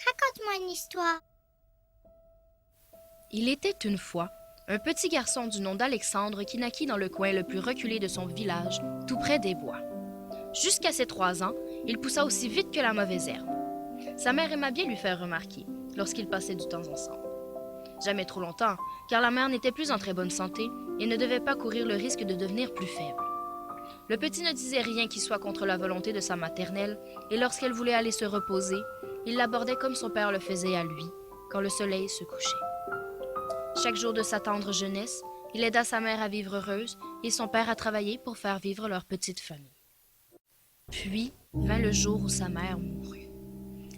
Raconte-moi une histoire. Il était une fois un petit garçon du nom d'Alexandre qui naquit dans le coin le plus reculé de son village, tout près des bois. Jusqu'à ses 3 ans, il poussa aussi vite que la mauvaise herbe. Sa mère aima bien lui faire remarquer lorsqu'ils passaient du temps ensemble. Jamais trop longtemps, car la mère n'était plus en très bonne santé et ne devait pas courir le risque de devenir plus faible. Le petit ne disait rien qui soit contre la volonté de sa maternelle, et lorsqu'elle voulait aller se reposer, il l'abordait comme son père le faisait à lui, quand le soleil se couchait. Chaque jour de sa tendre jeunesse, il aida sa mère à vivre heureuse et son père à travailler pour faire vivre leur petite famille. Puis vint le jour où sa mère mourut.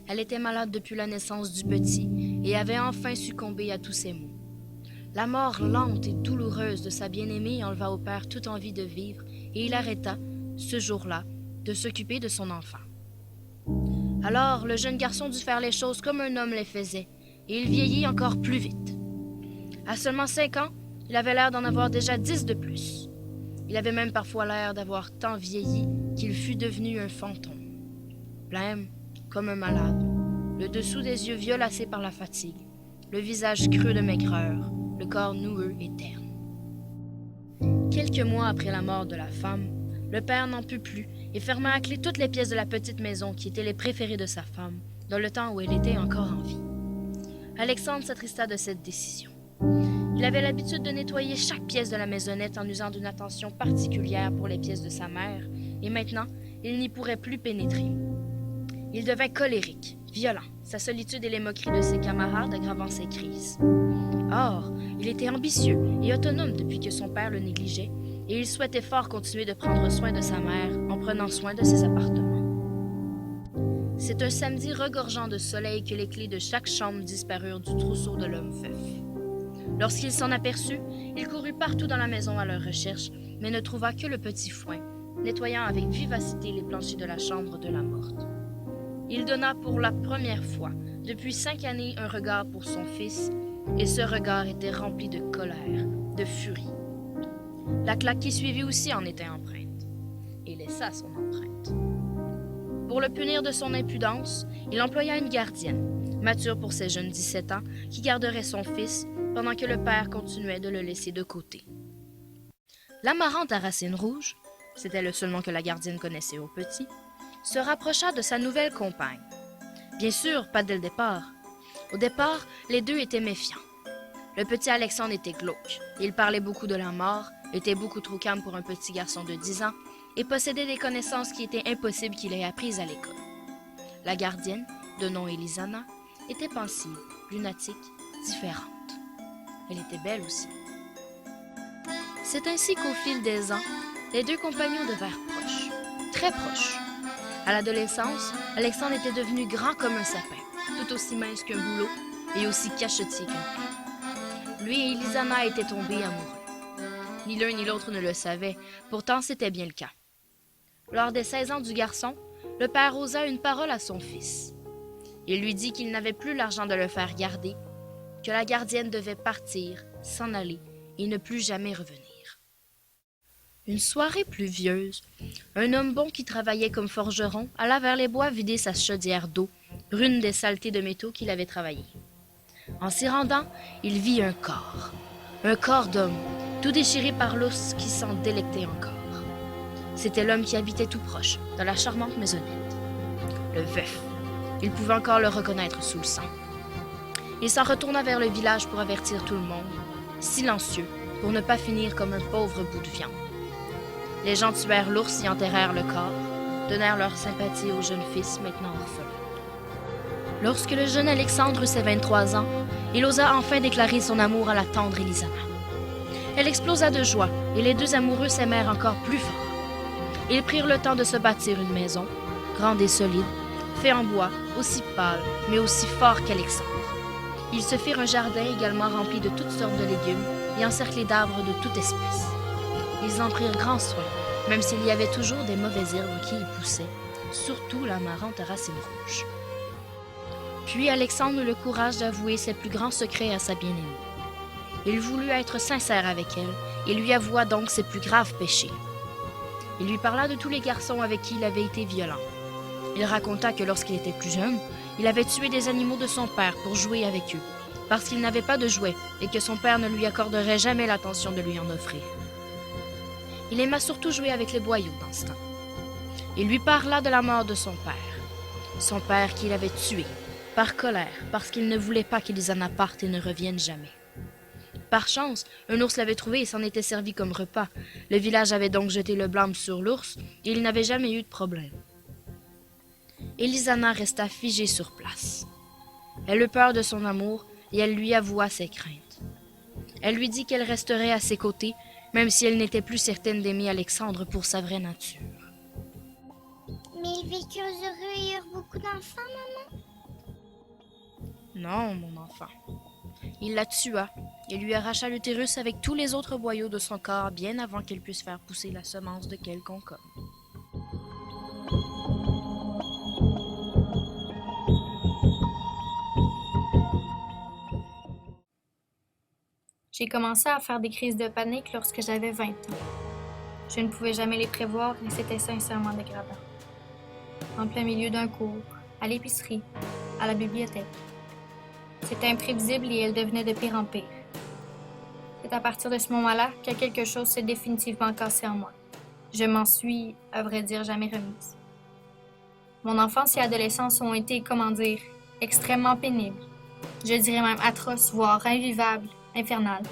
Elle était malade depuis la naissance du petit et avait enfin succombé à tous ses maux. La mort lente et douloureuse de sa bien-aimée enleva au père toute envie de vivre et il arrêta, ce jour-là, de s'occuper de son enfant. Alors, le jeune garçon dut faire les choses comme un homme les faisait, et il vieillit encore plus vite. À seulement 5 ans, il avait l'air d'en avoir déjà 10 de plus. Il avait même parfois l'air d'avoir tant vieilli qu'il fût devenu un fantôme. Blême, comme un malade, le dessous des yeux violacés par la fatigue, le visage creux de maigreur, le corps noueux et terne. Quelques mois après la mort de la femme, le père n'en put plus et ferma à clé toutes les pièces de la petite maison qui étaient les préférées de sa femme, dans le temps où elle était encore en vie. Alexandre s'attrista de cette décision. Il avait l'habitude de nettoyer chaque pièce de la maisonnette en usant d'une attention particulière pour les pièces de sa mère, et maintenant, il n'y pourrait plus pénétrer. Il devint colérique, violent, sa solitude et les moqueries de ses camarades aggravant ses crises. Or, il était ambitieux et autonome depuis que son père le négligeait, et il souhaitait fort continuer de prendre soin de sa mère en prenant soin de ses appartements. C'est un samedi regorgeant de soleil que les clés de chaque chambre disparurent du trousseau de l'homme veuf. Lorsqu'il s'en aperçut, il courut partout dans la maison à leur recherche, mais ne trouva que le petit foin, nettoyant avec vivacité les planchers de la chambre de la morte. Il donna pour la première fois, depuis 5 années, un regard pour son fils, et ce regard était rempli de colère, de furie. La claque qui suivit aussi en était empreinte, et laissa son empreinte. Pour le punir de son impudence, il employa une gardienne, mature pour ses jeunes 17 ans, qui garderait son fils, pendant que le père continuait de le laisser de côté. L'amarante à racines rouges, c'était le seul nom que la gardienne connaissait au petit, se rapprocha de sa nouvelle compagne. Bien sûr, pas dès le départ. Au départ, les deux étaient méfiants. Le petit Alexandre était glauque, il parlait beaucoup de la mort, était beaucoup trop calme pour un petit garçon de 10 ans et possédait des connaissances qui étaient impossibles qu'il ait apprises à l'école. La gardienne, de nom Elisana, était pensive, lunatique, différente. Elle était belle aussi. C'est ainsi qu'au fil des ans, les deux compagnons devinrent proches, très proches. À l'adolescence, Alexandre était devenu grand comme un sapin, tout aussi mince qu'un bouleau et aussi cachetier qu'un pied. Lui et Elisana étaient tombés amoureux. Ni l'un ni l'autre ne le savaient, pourtant c'était bien le cas. Lors des 16 ans du garçon, le père osa une parole à son fils. Il lui dit qu'il n'avait plus l'argent de le faire garder, que la gardienne devait partir, s'en aller et ne plus jamais revenir. Une soirée pluvieuse, un homme bon qui travaillait comme forgeron alla vers les bois vider sa chaudière d'eau, brune des saletés de métaux qu'il avait travaillées. En s'y rendant, il vit un corps d'homme, tout déchiré par l'os qui s'en délectait encore. C'était l'homme qui habitait tout proche, dans la charmante maisonnette. Le veuf. Il pouvait encore le reconnaître sous le sang. Il s'en retourna vers le village pour avertir tout le monde, silencieux, pour ne pas finir comme un pauvre bout de viande. Les gens tuèrent l'ours et enterrèrent le corps, donnèrent leur sympathie au jeune fils, maintenant orphelin. Lorsque le jeune Alexandre eut ses 23 ans, il osa enfin déclarer son amour à la tendre Elisana. Elle explosa de joie, et les deux amoureux s'aimèrent encore plus fort. Ils prirent le temps de se bâtir une maison, grande et solide, faite en bois, aussi pâle, mais aussi fort qu'Alexandre. Ils se firent un jardin également rempli de toutes sortes de légumes et encerclé d'arbres de toute espèce. Ils en prirent grand soin, même s'il y avait toujours des mauvaises herbes qui y poussaient, surtout l'amarante à racines rouges. Puis Alexandre eut le courage d'avouer ses plus grands secrets à sa bien-aimée. Il voulut être sincère avec elle et lui avoua donc ses plus graves péchés. Il lui parla de tous les garçons avec qui il avait été violent. Il raconta que lorsqu'il était plus jeune, il avait tué des animaux de son père pour jouer avec eux, parce qu'il n'avait pas de jouets et que son père ne lui accorderait jamais l'attention de lui en offrir. Il aima surtout jouer avec les boyaux dans ce temps. Il lui parla de la mort de son père qu'il avait tué, par colère, parce qu'il ne voulait pas qu'ils en partent et ne reviennent jamais. Par chance, un ours l'avait trouvé et s'en était servi comme repas. Le village avait donc jeté le blâme sur l'ours et il n'avait jamais eu de problème. Elisana resta figée sur place. Elle eut peur de son amour et elle lui avoua ses craintes. Elle lui dit qu'elle resterait à ses côtés, même si elle n'était plus certaine d'aimer Alexandre pour sa vraie nature. Mais ils vécurent heureux et eurent beaucoup d'enfants, maman? Non, mon enfant. Il la tua et lui arracha l'utérus avec tous les autres boyaux de son corps bien avant qu'elle puisse faire pousser la semence de quelconque homme. J'ai commencé à faire des crises de panique lorsque j'avais 20 ans. Je ne pouvais jamais les prévoir et c'était sincèrement dégradant. En plein milieu d'un cours, à l'épicerie, à la bibliothèque. C'était imprévisible et elle devenait de pire en pire. C'est à partir de ce moment-là que quelque chose s'est définitivement cassé en moi. Je m'en suis, à vrai dire, jamais remise. Mon enfance et adolescence ont été, comment dire, extrêmement pénibles. Je dirais même atroces, voire invivables, infernales.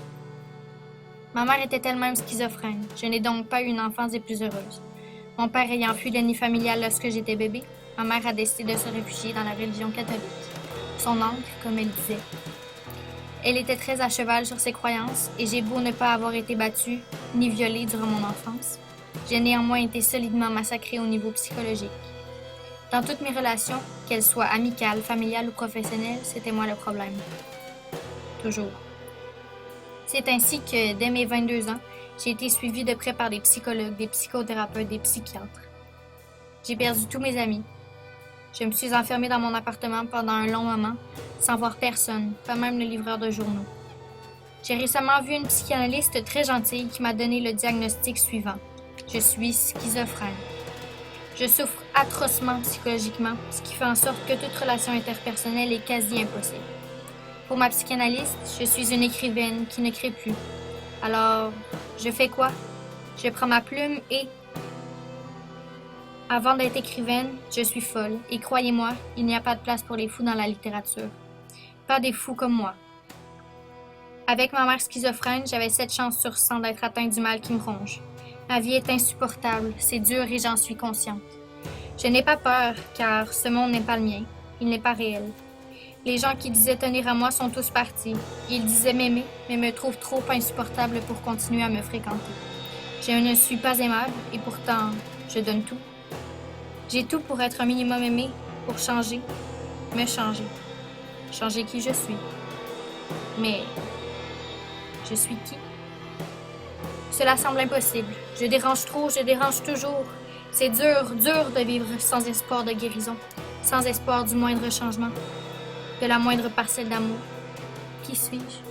Ma mère était elle-même schizophrène. Je n'ai donc pas eu une enfance des plus heureuses. Mon père ayant fui le nid familial lorsque j'étais bébé, ma mère a décidé de se réfugier dans la religion catholique. Son ancre, comme elle disait. Elle était très à cheval sur ses croyances et j'ai beau ne pas avoir été battue ni violée durant mon enfance, j'ai néanmoins été solidement massacrée au niveau psychologique. Dans toutes mes relations, qu'elles soient amicales, familiales ou professionnelles, c'était moi le problème. Toujours. C'est ainsi que, dès mes 22 ans, j'ai été suivie de près par des psychologues, des psychothérapeutes, des psychiatres. J'ai perdu tous mes amis. Je me suis enfermée dans mon appartement pendant un long moment, sans voir personne, pas même le livreur de journaux. J'ai récemment vu une psychanalyste très gentille qui m'a donné le diagnostic suivant. Je suis schizophrène. Je souffre atrocement psychologiquement, ce qui fait en sorte que toute relation interpersonnelle est quasi impossible. Pour ma psychanalyste, je suis une écrivaine qui ne crée plus. Alors, je fais quoi? Je prends ma plume et... Avant d'être écrivaine, je suis folle. Et croyez-moi, il n'y a pas de place pour les fous dans la littérature. Pas des fous comme moi. Avec ma mère schizophrène, j'avais 7 chances sur 100 d'être atteinte du mal qui me ronge. Ma vie est insupportable, c'est dur et j'en suis consciente. Je n'ai pas peur, car ce monde n'est pas le mien. Il n'est pas réel. Les gens qui disaient tenir à moi sont tous partis. Ils disaient m'aimer, mais me trouvent trop insupportable pour continuer à me fréquenter. Je ne suis pas aimable, et pourtant, je donne tout. J'ai tout pour être un minimum aimé, pour changer, me changer. Changer qui je suis. Mais, je suis qui? Cela semble impossible. Je dérange trop, je dérange toujours. C'est dur, dur de vivre sans espoir de guérison, sans espoir du moindre changement, de la moindre parcelle d'amour. Qui suis-je?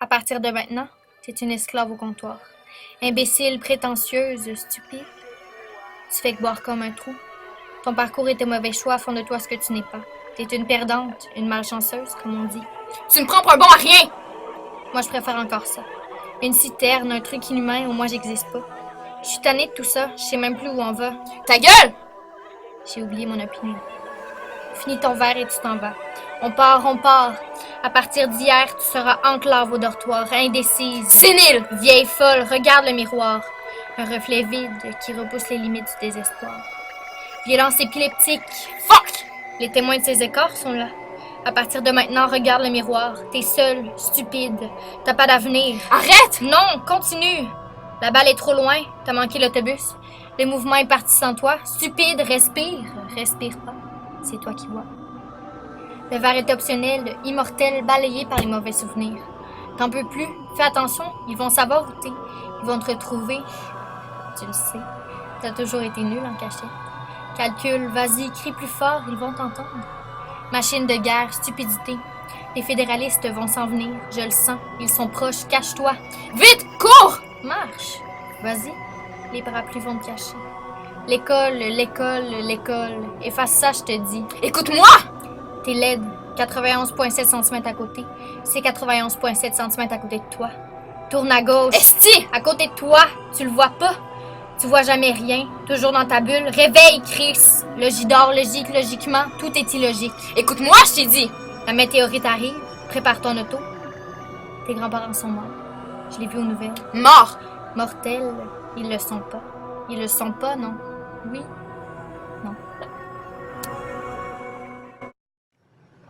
À partir de maintenant, tu es une esclave au comptoir. Imbécile, prétentieuse, stupide. Tu fais que boire comme un trou. Ton parcours est un mauvais choix, fond de toi ce que tu n'es pas. Tu es une perdante, une malchanceuse, comme on dit. Tu me prends pour un bon à rien! Moi, je préfère encore ça. Une citerne, un truc inhumain où moi, j'existe pas. Je suis tannée de tout ça, je sais même plus où on va. Ta gueule! J'ai oublié mon opinion. Finis ton verre et tu t'en vas. On part, on part. À partir d'hier, tu seras enclave au dortoir, indécise. Sénile! Vieille folle, regarde le miroir. Un reflet vide qui repousse les limites du désespoir. Violence épileptique. Fuck! Les témoins de ces écarts sont là. À partir de maintenant, regarde le miroir. T'es seule, stupide. T'as pas d'avenir. Arrête! Non, continue! La balle est trop loin. T'as manqué l'autobus. Le mouvement est parti sans toi. Stupide, respire. Respire pas. C'est toi qui vois. Le verre est optionnel, immortel, balayé par les mauvais souvenirs. T'en peux plus. Fais attention, ils vont savoir où t'es. Ils vont te retrouver. Tu le sais. T'as toujours été nul en cachette. Calcule, vas-y, crie plus fort, ils vont t'entendre. Machine de guerre, stupidité. Les fédéralistes vont s'en venir, je le sens. Ils sont proches, cache-toi. Vite, cours! Marche. Vas-y, les parapluies vont te cacher. L'école, l'école, l'école. Efface ça, je te dis. Écoute-moi! T'es laide. 91,7 cm à côté. C'est 91,7 cm à côté de toi. Tourne à gauche. Esti! À côté de toi. Tu le vois pas. Tu vois jamais rien. Toujours dans ta bulle. Réveille, Chris. Logidor, logique, logiquement. Tout est illogique. Écoute-moi, je t'ai dit. La météorite arrive. Prépare ton auto. Tes grands-parents sont morts. Je l'ai vu aux nouvelles. Morts! Mortels. Ils le sont pas. Ils le sont pas, non? Oui? Non.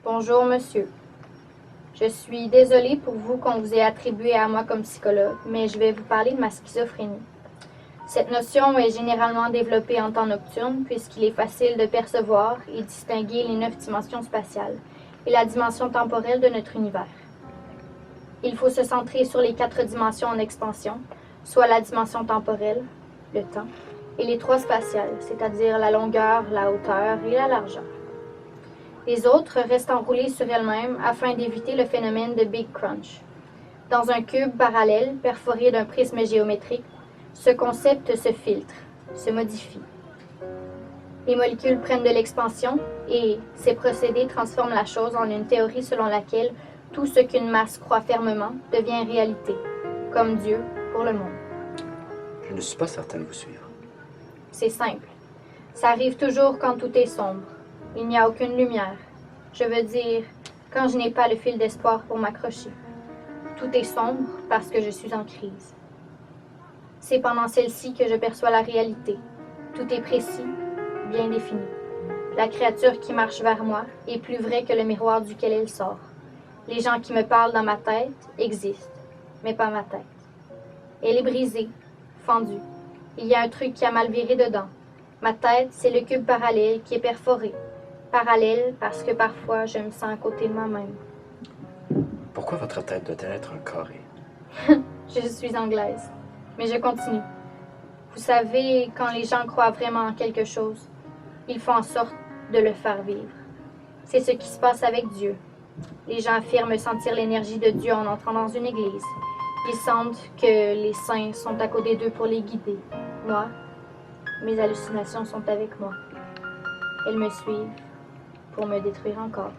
Bonjour, monsieur. Je suis désolée pour vous qu'on vous ait attribué à moi comme psychologue, mais je vais vous parler de ma schizophrénie. Cette notion est généralement développée en temps nocturne puisqu'il est facile de percevoir et distinguer les 9 dimensions spatiales et la dimension temporelle de notre univers. Il faut se centrer sur les 4 dimensions en expansion, soit la dimension temporelle, le temps, et les 3 spatiales, c'est-à-dire la longueur, la hauteur et la largeur. Les autres restent enroulées sur elles-mêmes afin d'éviter le phénomène de Big Crunch. Dans un cube parallèle perforé d'un prisme géométrique, ce concept se filtre, se modifie. Les molécules prennent de l'expansion et ces procédés transforment la chose en une théorie selon laquelle tout ce qu'une masse croit fermement devient réalité, comme Dieu pour le monde. Je ne suis pas certain de vous suivre. C'est simple. Ça arrive toujours quand tout est sombre. Il n'y a aucune lumière. Je veux dire, quand je n'ai pas le fil d'espoir pour m'accrocher. Tout est sombre parce que je suis en crise. C'est pendant celle-ci que je perçois la réalité. Tout est précis, bien défini. La créature qui marche vers moi est plus vraie que le miroir duquel elle sort. Les gens qui me parlent dans ma tête existent, mais pas ma tête. Elle est brisée, fendue. Il y a un truc qui a mal viré dedans. Ma tête, c'est le cube parallèle qui est perforé. Parallèle parce que parfois je me sens à côté de moi-même. Pourquoi votre tête doit-elle être un carré? Je suis anglaise, mais je continue. Vous savez, quand les gens croient vraiment en quelque chose, ils font en sorte de le faire vivre. C'est ce qui se passe avec Dieu. Les gens affirment sentir l'énergie de Dieu en entrant dans une église. Ils sentent que les saints sont à côté d'eux pour les guider. Moi, mes hallucinations sont avec moi. Elles me suivent pour me détruire encore.